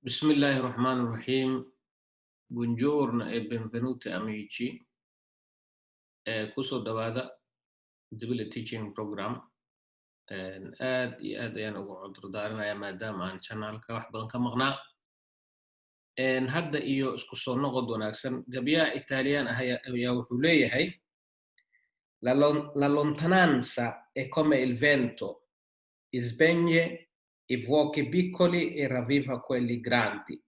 بسم الله الرحمن الرحيم. Buongiorno e benvenuti amici. Kusoo dhawaada Jubilee Teaching Program. Aad iyo aad ayaan ugu cudur daaranayaa maadaama aan channelka wax badan ka maqnaa. Hadda iyo isku soo noqod wanaagsan. Gabiyaha Italian ah ayaa wuxuu leeyahay La lontananza è come il vento, spegne i fuochi piccoli e ravviva quelli grandi.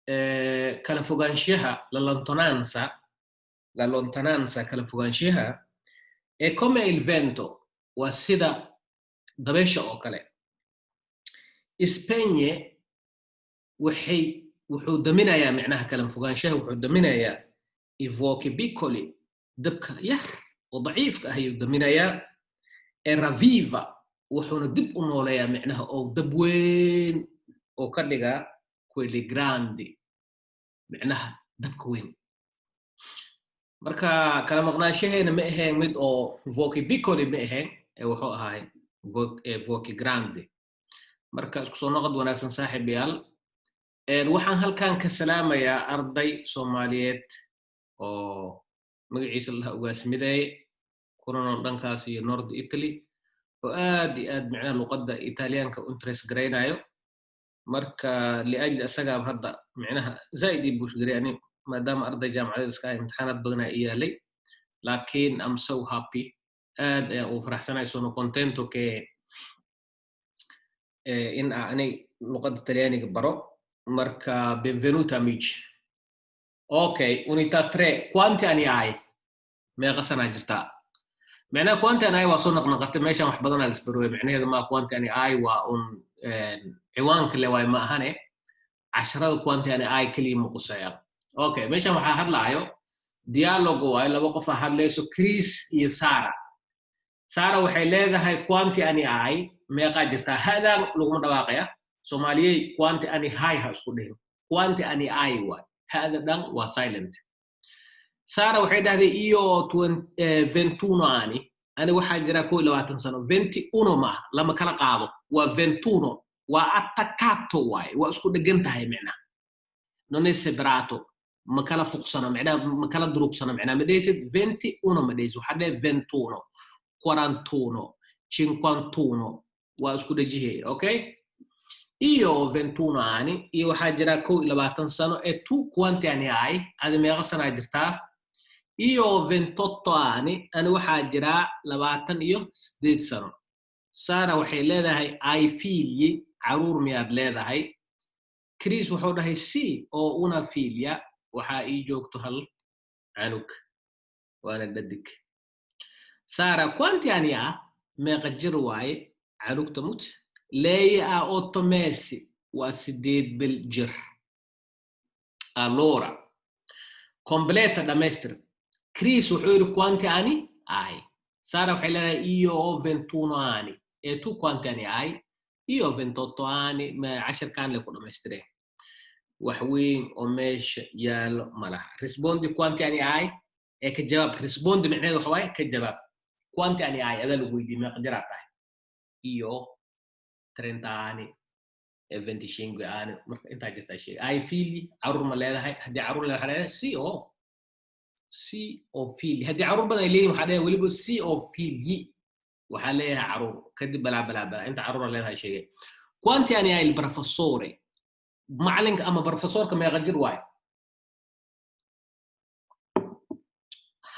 Kala fogaanshaha la lontananza kala fogaanshaha è come il vento waa sida dabeesha oo kale. Spegne wuxuu daminayaa micnaha kala fogaanshaha wuxuu daminayaa i fuochi piccoli dabka yar oo daciifka ah ayuu daminayaa e ravviva wuxuuna dib u nooleeyaa micnaha oo dab weyn oo ka dhigaa quelli grandi micnaha dabka weyn. Marka kala maqnaanshaheena ma ahayn mid oo fuochi piccoli ma ahayn wuxuu ahaa fuochi grandi. Marka isku soo noqod wanaagsan saaxiibayaal. Waxaan halkan ka salaamayaa arday Soomaaliyeed oo magaciisa la ugaasmiday kuna nool dhankaas iyo North Italy oo aad iyo aad micnaha luqadda Italiyaanka u interest garaynayo. marka liajli asagaa hadda micnaha zaid i bush gareeyani maadaama arday jaamacadeed iska imtixaanad badan ay yaalay, laakiin I'm so happy aad ayaan ugu faraxsanahay, sono contento que in aanay luqadda Talyaaniga baro. Marka benvenuti amici. Okay, unità 3 quanti anni hai? meeqa sana jirtaa? معناها كوانت أنا أيوة صنق نقطة ماشي مح بدنا السبروي معناها ما كوانت أنا أيوة عوان كله واي ما هني 10 كوانت أنا أي كلمة قصيرة. أوكي ماشي مح هذا أيوة ديالوج واي لو وقف هذا ليسو كريس يسارة سارة وحيلة هاي كوانت أنا أي ما قادرتها هذا لقمة واقعة سومالي كوانت أنا هاي هاسكودين كوانت أنا أيوة هذا دم وسايلنت. سارة waxay dhahday iyo 21 ani ana waxa jira 22 sano 21 ma lama kala qaado waa 21 waa attaccato waay waa isku dhagan tahay macna non è separato ma kala fuqsana macna ma kala durubsana macna ma deesid 21 ma deesid waxa dheh 21 41 51 waa isku dhajihay. Okay, io 21 anni io waxa jira 22 sano e tu quanti anni hai? Adi meeqa sana jirtaa? Io 28 anni ana waxaa jiraa 28 sano. Sara waxay leedahay ay figli caruur miyaad leedahay? Chris wuxuu dhahay si oo una figlia waxaa ii joogto hal canug waana dhadig. Sara quanti anni ha? meeqa jir waaye canugta mut? Lei ha 8 mesi waa 8 bil jir. Allora completa dhammaystir. Chris wuxuu yiri quanti anni hai? Sara waxay leedahay io 21 anni e tu quanti anni hai? Io 28 anni ma 10 kan le ku dhamaystireen wax weyn oo meesha yaalo malaha. Rispondi quanti anni hai e ka jawaab. Rispondi macnaheedu waxa waaye ka jawaab. Quanti anni hai adaa lagu weydiiyey meeqa jir aad tahay? Io 30 anni e 25 anni. Marka intaa jirtaa sheeg ay figli caruur ma leedahay? haddii caruur leedahay si oo si oo figli haddii caruur badan ay leeyihiin waxaa dhahay weliba si oo figli waxaa leeyahay caruur kadib balaa inta caruur leedahay sheegay. Quanti anni ha il professore? macalinka ama professorka meeqa jir waaye?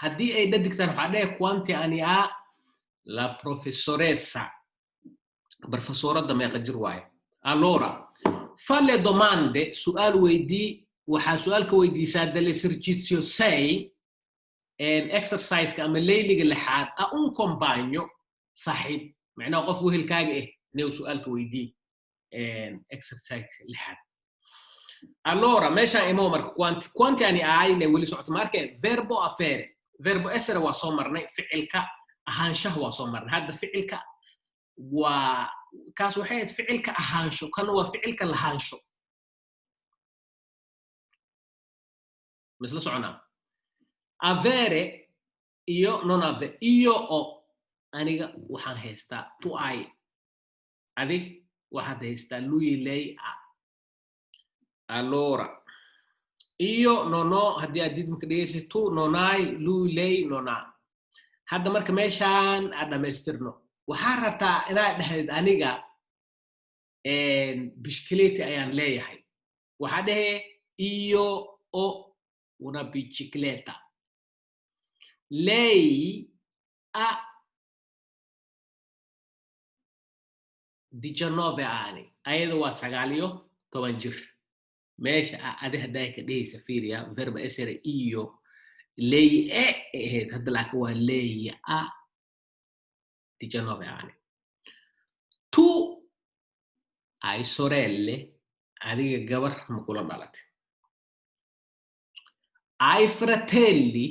haddii ay dhadigtaan waxaa dhahay quanti anni ha la professoressa? professoradda meeqa jir waaye? Allora falle domande su'aal weydii waxaa su'aalka weydiisaa dall'esercizio 6 exercise ama layliga lixaad a un compagno saaxiib macnaha qof wehelkaaga inuu su'aalka weydii exercise lixaad. Allora meeshaan imo marka quanti anni hai le weli socoto marka verbo avere verbo essere waa soo marnay, ficilka ahaanshaha waa soo marnay. hadda ficilka waa kaas waxay ahayd ficilka ahaansho, kana waa ficilka lahaansho. misla soconaa avere iyo non avere. Io o aniga waxaan haystaa tu ai adig waxaad haystaa lui lei a. allora io non ho haddii aad did marka dhegeysa tu nonai lui lei nona hadda marka meeshaan aan dhamaystirno waxaa rabtaa inaad dhahayd aniga bishkileti ayaan leeyahay waxaa dhehe io ho una bicicleta lei ha 19 anni ayada waa 19 jir meesha adi hadday ka dhehaysa fiiriya verba essere io lei è ahayd hadda laakiin waa lei ha 19 anni tu hai sorelle adiga gabar ma kula dhalatay hai fratelli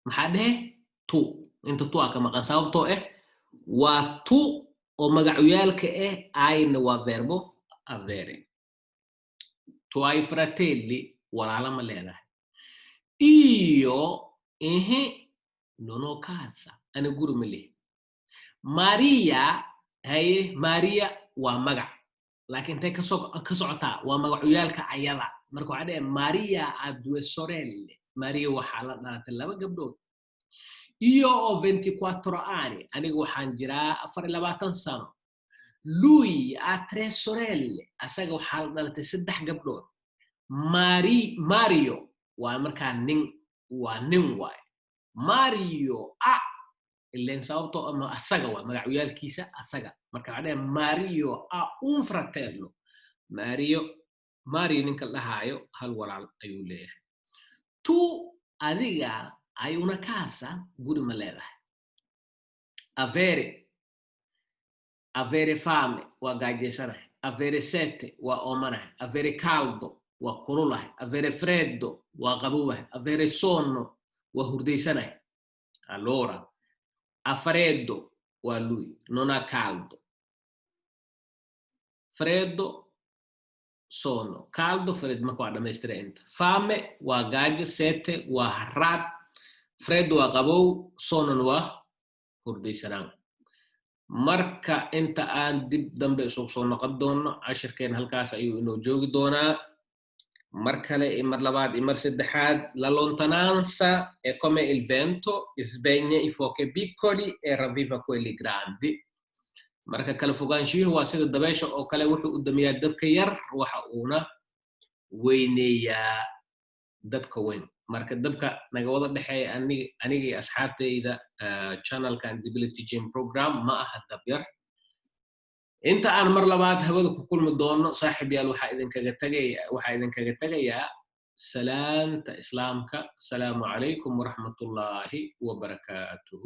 maxaa dhehe tu inta tu aa ka maqan sababtoo waa tu oo magacyaalka ayna waa verbo avere tu hai fratelli walaala ma leedahay io non ho casa ana guri ma lihi maria haye maria waa magac laakiin intay ka socotaa waa magacyaalka ayada marka waxaa dhehe maria ha 2 sorelle maria waxaa la dhalatay 2 gabdhood io ho 24 anni aniga waxaan jiraa 24 sano lui ha 3 sorelle asaga waxaa la dhalatay 3 gabdhood mario waa markaa nin waa nin waay mario ileen sababtoo ama asaga waa magacyaalkiisa asaga marka waxaa dhehe mario ha un fratello mario ninka dhahaayo hal walaal ayuu leeyahay tu adiga hai una casa guri ma leedahay avere fame waa gaajeysanahay avere sete waa oomanahay avere caldo waa kululahay avere freddo waa qabowahay avere sonno waa hurdaysanahay allora a freddo waa lui non ha caldo freddo sonno caldo freddo marka waa dhamaystira inta fame waa gaajo sete waa haraad freddo waa qabow sonnon waa hurdaysanaan marka inta aan dib dambe isugu soo noqon doono cashirkeen halkaas ayuu inoo joogi doonaa mar kale iyo mar labaad iyo mar saddexaad la lontananza è come il vento spegne i fuochi piccoli e ravviva quelli grandi marka kala fogaanshihu waa sida dabeesha oo kale wuxuu u damiyaa dabka yar waxa uuna weyneeyaa dabka weyn marka dabka naga wada dhexeeya aniga iyo asxaabtayda channelkan Debility Gym Program ma aha dab yar inta aan mar labaad hawada ku kulmi doono saaxiib yaal waxaa idinkaga tagayaa salaanta islaamka asalaamu calaykum waraxmatullaahi wabarakaatuhu